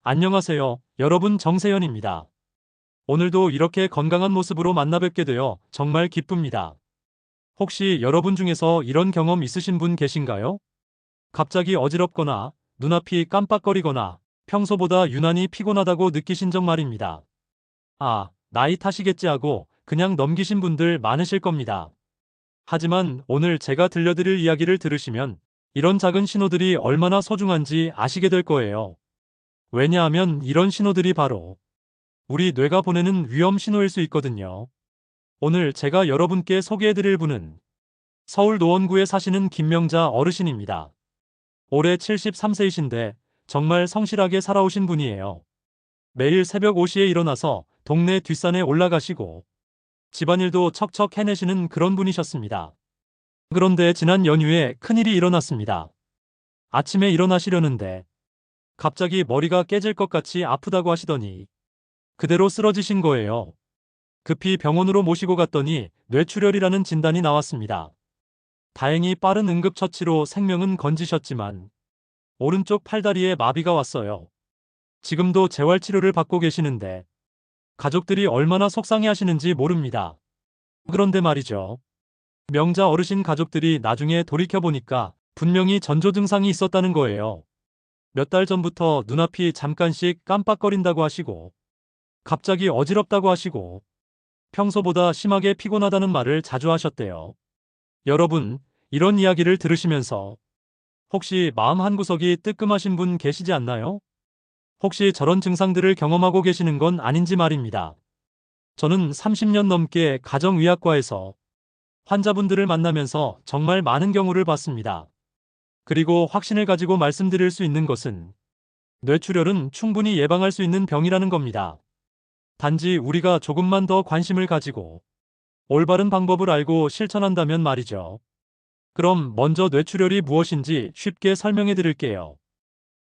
안녕하세요. 여러분 정세현입니다. 오늘도 이렇게 건강한 모습으로 만나 뵙게 되어 정말 기쁩니다. 혹시 여러분 중에서 이런 경험 있으신 분 계신가요? 갑자기 어지럽거나 눈앞이 깜빡거리거나 평소보다 유난히 피곤하다고 느끼신 적 말입니다. 아, 나이 탓이겠지 하고 그냥 넘기신 분들 많으실 겁니다. 하지만 오늘 제가 들려드릴 이야기를 들으시면 이런 작은 신호들이 얼마나 소중한지 아시게 될 거예요. 왜냐하면 이런 신호들이 바로 우리 뇌가 보내는 위험 신호일 수 있거든요. 오늘 제가 여러분께 소개해드릴 분은 서울 노원구에 사시는 김명자 어르신입니다. 올해 73세이신데 정말 성실하게 살아오신 분이에요. 매일 새벽 5시에 일어나서 동네 뒷산에 올라가시고 집안일도 척척 해내시는 그런 분이셨습니다. 그런데 지난 연휴에 큰일이 일어났습니다. 아침에 일어나시려는데 갑자기 머리가 깨질 것 같이 아프다고 하시더니 그대로 쓰러지신 거예요. 급히 병원으로 모시고 갔더니 뇌출혈이라는 진단이 나왔습니다. 다행히 빠른 응급처치로 생명은 건지셨지만 오른쪽 팔다리에 마비가 왔어요. 지금도 재활치료를 받고 계시는데 가족들이 얼마나 속상해 하시는지 모릅니다. 그런데 말이죠. 명자 어르신 가족들이 나중에 돌이켜보니까 분명히 전조 증상이 있었다는 거예요. 몇 달 전부터 눈앞이 잠깐씩 깜빡거린다고 하시고 갑자기 어지럽다고 하시고 평소보다 심하게 피곤하다는 말을 자주 하셨대요. 여러분, 이런 이야기를 들으시면서 혹시 마음 한구석이 뜨끔하신 분 계시지 않나요? 혹시 저런 증상들을 경험하고 계시는 건 아닌지 말입니다. 저는 30년 넘게 가정의학과에서 환자분들을 만나면서 정말 많은 경우를 봤습니다. 그리고 확신을 가지고 말씀드릴 수 있는 것은 뇌출혈은 충분히 예방할 수 있는 병이라는 겁니다. 단지 우리가 조금만 더 관심을 가지고 올바른 방법을 알고 실천한다면 말이죠. 그럼 먼저 뇌출혈이 무엇인지 쉽게 설명해 드릴게요.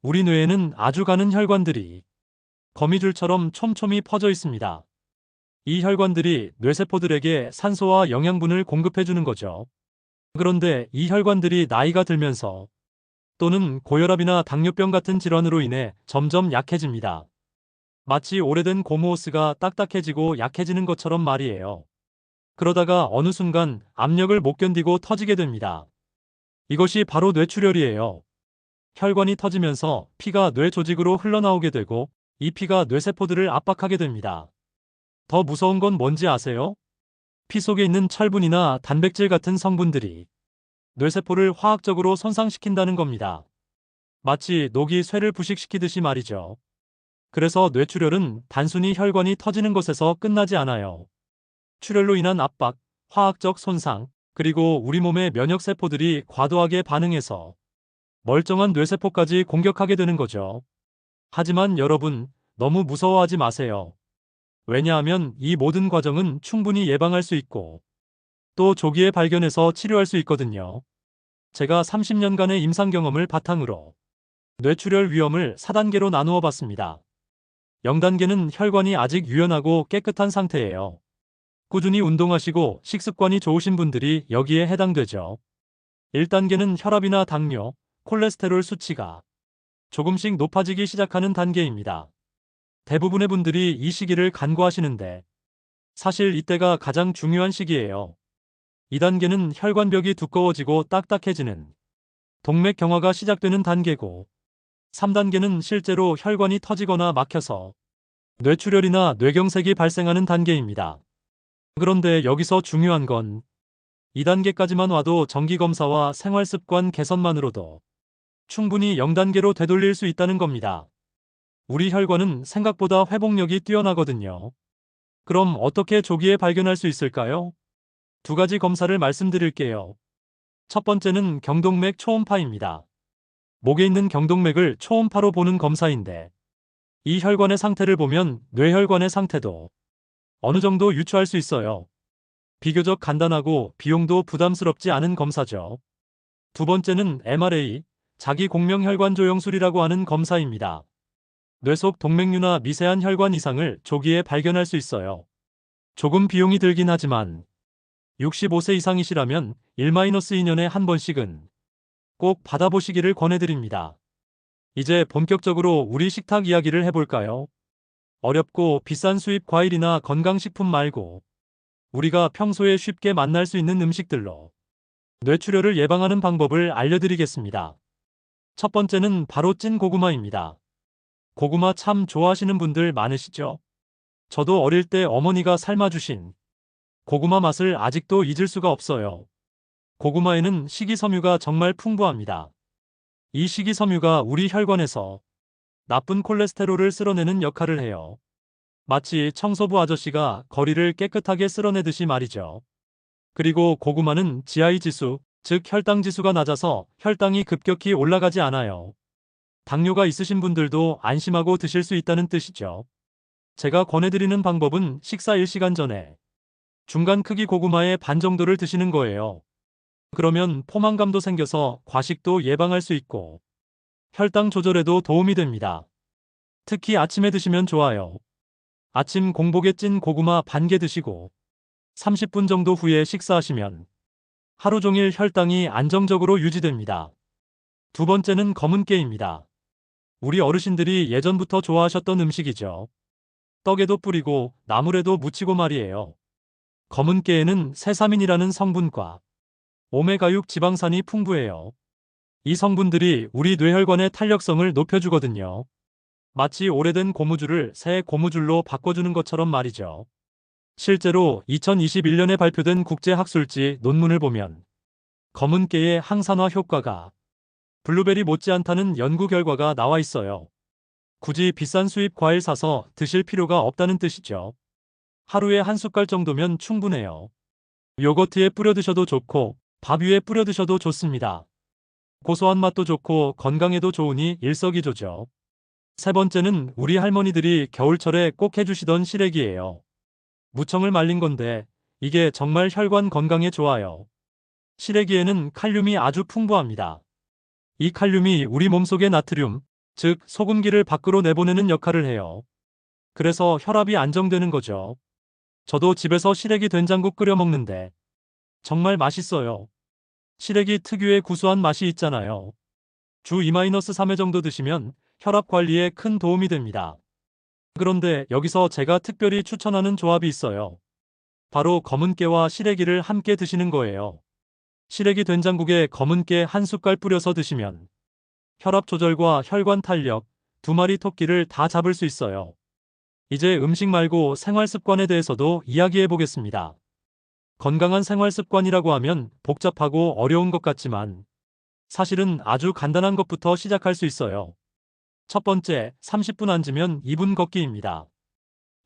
우리 뇌에는 아주 가는 혈관들이 거미줄처럼 촘촘히 퍼져 있습니다. 이 혈관들이 뇌세포들에게 산소와 영양분을 공급해 주는 거죠. 그런데 이 혈관들이 나이가 들면서 또는 고혈압이나 당뇨병 같은 질환으로 인해 점점 약해집니다. 마치 오래된 고무호스가 딱딱해지고 약해지는 것처럼 말이에요. 그러다가 어느 순간 압력을 못 견디고 터지게 됩니다. 이것이 바로 뇌출혈이에요. 혈관이 터지면서 피가 뇌 조직으로 흘러나오게 되고 이 피가 뇌세포들을 압박하게 됩니다. 더 무서운 건 뭔지 아세요? 피 속에 있는 철분이나 단백질 같은 성분들이 뇌세포를 화학적으로 손상시킨다는 겁니다. 마치 녹이 쇠를 부식시키듯이 말이죠. 그래서 뇌출혈은 단순히 혈관이 터지는 것에서 끝나지 않아요. 출혈로 인한 압박, 화학적 손상, 그리고 우리 몸의 면역세포들이 과도하게 반응해서 멀쩡한 뇌세포까지 공격하게 되는 거죠. 하지만 여러분, 너무 무서워하지 마세요. 왜냐하면 이 모든 과정은 충분히 예방할 수 있고 또 조기에 발견해서 치료할 수 있거든요. 제가 30년간의 임상 경험을 바탕으로 뇌출혈 위험을 4단계로 나누어 봤습니다. 0단계는 혈관이 아직 유연하고 깨끗한 상태예요. 꾸준히 운동하시고 식습관이 좋으신 분들이 여기에 해당되죠. 1단계는 혈압이나 당뇨, 콜레스테롤 수치가 조금씩 높아지기 시작하는 단계입니다. 대부분의 분들이 이 시기를 간과하시는데 사실 이때가 가장 중요한 시기예요. 2단계는 혈관벽이 두꺼워지고 딱딱해지는 동맥경화가 시작되는 단계고 3단계는 실제로 혈관이 터지거나 막혀서 뇌출혈이나 뇌경색이 발생하는 단계입니다. 그런데 여기서 중요한 건 2단계까지만 와도 정기검사와 생활습관 개선만으로도 충분히 0단계로 되돌릴 수 있다는 겁니다. 우리 혈관은 생각보다 회복력이 뛰어나거든요. 그럼 어떻게 조기에 발견할 수 있을까요? 두 가지 검사를 말씀드릴게요. 첫 번째는 경동맥 초음파입니다. 목에 있는 경동맥을 초음파로 보는 검사인데 이 혈관의 상태를 보면 뇌혈관의 상태도 어느 정도 유추할 수 있어요. 비교적 간단하고 비용도 부담스럽지 않은 검사죠. 두 번째는 MRA, 자기공명혈관조영술이라고 하는 검사입니다. 뇌 속 동맥류나 미세한 혈관 이상을 조기에 발견할 수 있어요. 조금 비용이 들긴 하지만 65세 이상이시라면 1-2년에 한 번씩은 꼭 받아보시기를 권해드립니다. 이제 본격적으로 우리 식탁 이야기를 해볼까요? 어렵고 비싼 수입 과일이나 건강식품 말고 우리가 평소에 쉽게 만날 수 있는 음식들로 뇌출혈을 예방하는 방법을 알려드리겠습니다. 첫 번째는 바로 찐 고구마입니다. 고구마 참 좋아하시는 분들 많으시죠? 저도 어릴 때 어머니가 삶아주신 고구마 맛을 아직도 잊을 수가 없어요. 고구마에는 식이섬유가 정말 풍부합니다. 이 식이섬유가 우리 혈관에서 나쁜 콜레스테롤을 쓸어내는 역할을 해요. 마치 청소부 아저씨가 거리를 깨끗하게 쓸어내듯이 말이죠. 그리고 고구마는 GI 지수, 즉 혈당 지수가 낮아서 혈당이 급격히 올라가지 않아요. 당뇨가 있으신 분들도 안심하고 드실 수 있다는 뜻이죠. 제가 권해드리는 방법은 식사 1시간 전에 중간 크기 고구마의 반 정도를 드시는 거예요. 그러면 포만감도 생겨서 과식도 예방할 수 있고 혈당 조절에도 도움이 됩니다. 특히 아침에 드시면 좋아요. 아침 공복에 찐 고구마 반 개 드시고 30분 정도 후에 식사하시면 하루 종일 혈당이 안정적으로 유지됩니다. 두 번째는 검은 깨입니다. 우리 어르신들이 예전부터 좋아하셨던 음식이죠. 떡에도 뿌리고 나물에도 무치고 말이에요. 검은 깨에는 세사민이라는 성분과 오메가6 지방산이 풍부해요. 이 성분들이 우리 뇌혈관의 탄력성을 높여주거든요. 마치 오래된 고무줄을 새 고무줄로 바꿔주는 것처럼 말이죠. 실제로 2021년에 발표된 국제학술지 논문을 보면 검은 깨의 항산화 효과가 블루베리 못지않다는 연구 결과가 나와 있어요. 굳이 비싼 수입 과일 사서 드실 필요가 없다는 뜻이죠. 하루에 한 숟갈 정도면 충분해요. 요거트에 뿌려 드셔도 좋고 밥 위에 뿌려 드셔도 좋습니다. 고소한 맛도 좋고 건강에도 좋으니 일석이조죠. 세 번째는 우리 할머니들이 겨울철에 꼭 해주시던 시래기예요. 무청을 말린 건데 이게 정말 혈관 건강에 좋아요. 시래기에는 칼륨이 아주 풍부합니다. 이 칼륨이 우리 몸속의 나트륨, 즉 소금기를 밖으로 내보내는 역할을 해요. 그래서 혈압이 안정되는 거죠. 저도 집에서 시래기 된장국 끓여 먹는데 정말 맛있어요. 시래기 특유의 구수한 맛이 있잖아요. 주 2-3회 정도 드시면 혈압 관리에 큰 도움이 됩니다. 그런데 여기서 제가 특별히 추천하는 조합이 있어요. 바로 검은 깨와 시래기를 함께 드시는 거예요. 시래기 된장국에 검은 깨 한 숟갈 뿌려서 드시면 혈압 조절과 혈관 탄력, 두 마리 토끼를 다 잡을 수 있어요. 이제 음식 말고 생활 습관에 대해서도 이야기해 보겠습니다. 건강한 생활 습관이라고 하면 복잡하고 어려운 것 같지만 사실은 아주 간단한 것부터 시작할 수 있어요. 첫 번째, 30분 앉으면 2분 걷기입니다.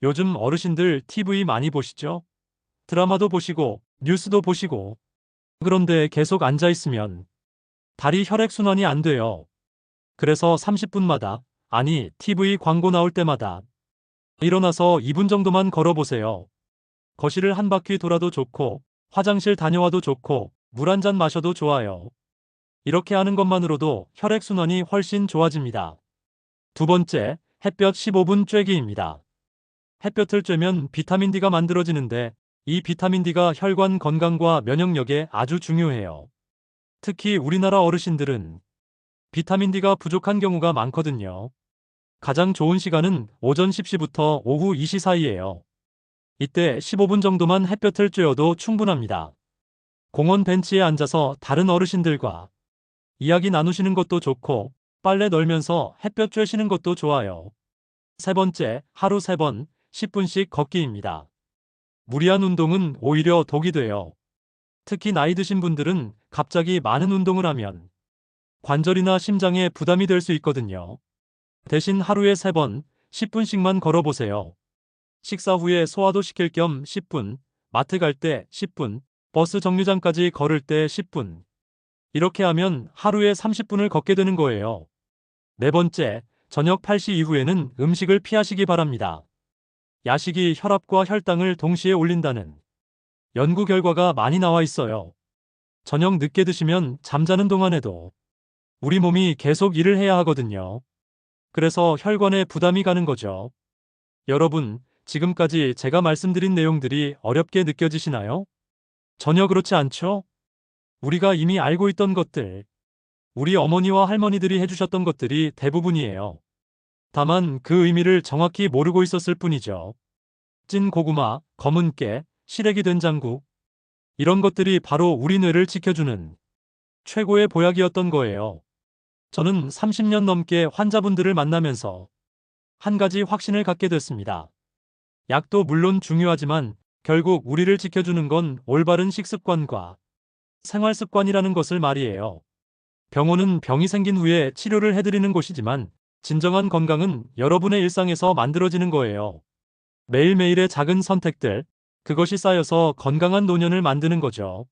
요즘 어르신들 TV 많이 보시죠? 드라마도 보시고 뉴스도 보시고 그런데 계속 앉아 있으면 다리 혈액순환이 안 돼요. 그래서 30분마다, 아니 TV 광고 나올 때마다 일어나서 2분 정도만 걸어보세요. 거실을 한 바퀴 돌아도 좋고 화장실 다녀와도 좋고 물 한 잔 마셔도 좋아요. 이렇게 하는 것만으로도 혈액순환이 훨씬 좋아집니다. 두 번째, 햇볕 15분 쬐기입니다. 햇볕을 쬐면 비타민 D가 만들어지는데 이 비타민 D가 혈관 건강과 면역력에 아주 중요해요. 특히 우리나라 어르신들은 비타민 D가 부족한 경우가 많거든요. 가장 좋은 시간은 오전 10시부터 오후 2시 사이예요. 이때 15분 정도만 햇볕을 쬐어도 충분합니다. 공원 벤치에 앉아서 다른 어르신들과 이야기 나누시는 것도 좋고 빨래 널면서 햇볕 쬐시는 것도 좋아요. 세 번째, 하루 3번 10분씩 걷기입니다. 무리한 운동은 오히려 독이 돼요. 특히 나이 드신 분들은 갑자기 많은 운동을 하면 관절이나 심장에 부담이 될 수 있거든요. 대신 하루에 3번 10분씩만 걸어보세요. 식사 후에 소화도 시킬 겸 10분, 마트 갈 때 10분, 버스 정류장까지 걸을 때 10분. 이렇게 하면 하루에 30분을 걷게 되는 거예요. 네 번째, 저녁 8시 이후에는 음식을 피하시기 바랍니다. 야식이 혈압과 혈당을 동시에 올린다는 연구 결과가 많이 나와 있어요. 저녁 늦게 드시면 잠자는 동안에도 우리 몸이 계속 일을 해야 하거든요. 그래서 혈관에 부담이 가는 거죠. 여러분, 지금까지 제가 말씀드린 내용들이 어렵게 느껴지시나요? 전혀 그렇지 않죠? 우리가 이미 알고 있던 것들, 우리 어머니와 할머니들이 해주셨던 것들이 대부분이에요. 다만 그 의미를 정확히 모르고 있었을 뿐이죠. 찐 고구마, 검은 깨, 시래기 된장국. 이런 것들이 바로 우리 뇌를 지켜주는 최고의 보약이었던 거예요. 저는 30년 넘게 환자분들을 만나면서 한 가지 확신을 갖게 됐습니다. 약도 물론 중요하지만 결국 우리를 지켜주는 건 올바른 식습관과 생활 습관이라는 것을 말이에요. 병원은 병이 생긴 후에 치료를 해드리는 곳이지만 진정한 건강은 여러분의 일상에서 만들어지는 거예요. 매일매일의 작은 선택들, 그것이 쌓여서 건강한 노년을 만드는 거죠.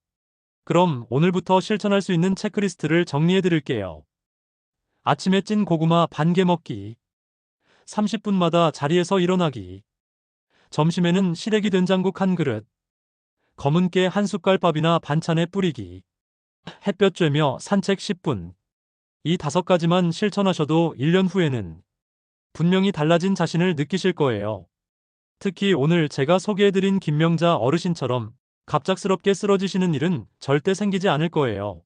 그럼 오늘부터 실천할 수 있는 체크리스트를 정리해 드릴게요. 아침에 찐 고구마 반 개 먹기. 30분마다 자리에서 일어나기. 점심에는 시래기 된장국 한 그릇. 검은 깨 한 숟갈밥이나 반찬에 뿌리기. 햇볕 쬐며 산책 10분. 이 5가지만 실천하셔도 1년 후에는 분명히 달라진 자신을 느끼실 거예요. 특히 오늘 제가 소개해드린 김명자 어르신처럼 갑작스럽게 쓰러지시는 일은 절대 생기지 않을 거예요.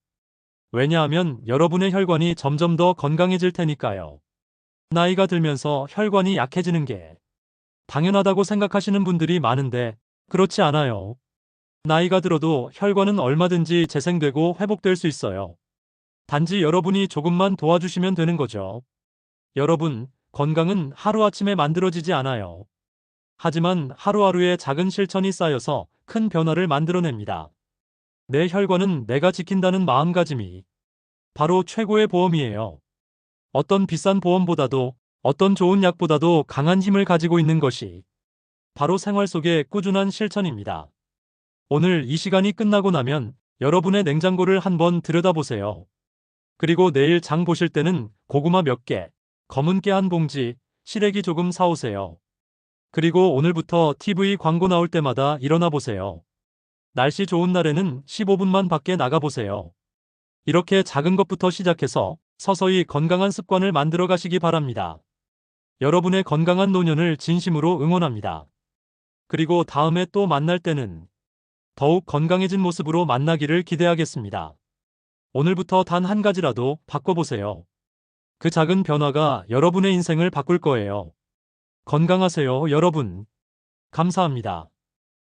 왜냐하면 여러분의 혈관이 점점 더 건강해질 테니까요. 나이가 들면서 혈관이 약해지는 게 당연하다고 생각하시는 분들이 많은데 그렇지 않아요. 나이가 들어도 혈관은 얼마든지 재생되고 회복될 수 있어요. 단지 여러분이 조금만 도와주시면 되는 거죠. 여러분, 건강은 하루아침에 만들어지지 않아요. 하지만 하루하루의 작은 실천이 쌓여서 큰 변화를 만들어냅니다. 내 혈관은 내가 지킨다는 마음가짐이 바로 최고의 보험이에요. 어떤 비싼 보험보다도 어떤 좋은 약보다도 강한 힘을 가지고 있는 것이 바로 생활 속의 꾸준한 실천입니다. 오늘 이 시간이 끝나고 나면 여러분의 냉장고를 한번 들여다보세요. 그리고 내일 장 보실 때는 고구마 몇 개, 검은 깨 한 봉지, 시래기 조금 사오세요. 그리고 오늘부터 TV 광고 나올 때마다 일어나 보세요. 날씨 좋은 날에는 15분만 밖에 나가보세요. 이렇게 작은 것부터 시작해서 서서히 건강한 습관을 만들어 가시기 바랍니다. 여러분의 건강한 노년을 진심으로 응원합니다. 그리고 다음에 또 만날 때는 더욱 건강해진 모습으로 만나기를 기대하겠습니다. 오늘부터 단 한 가지라도 바꿔보세요. 그 작은 변화가 여러분의 인생을 바꿀 거예요. 건강하세요, 여러분. 감사합니다.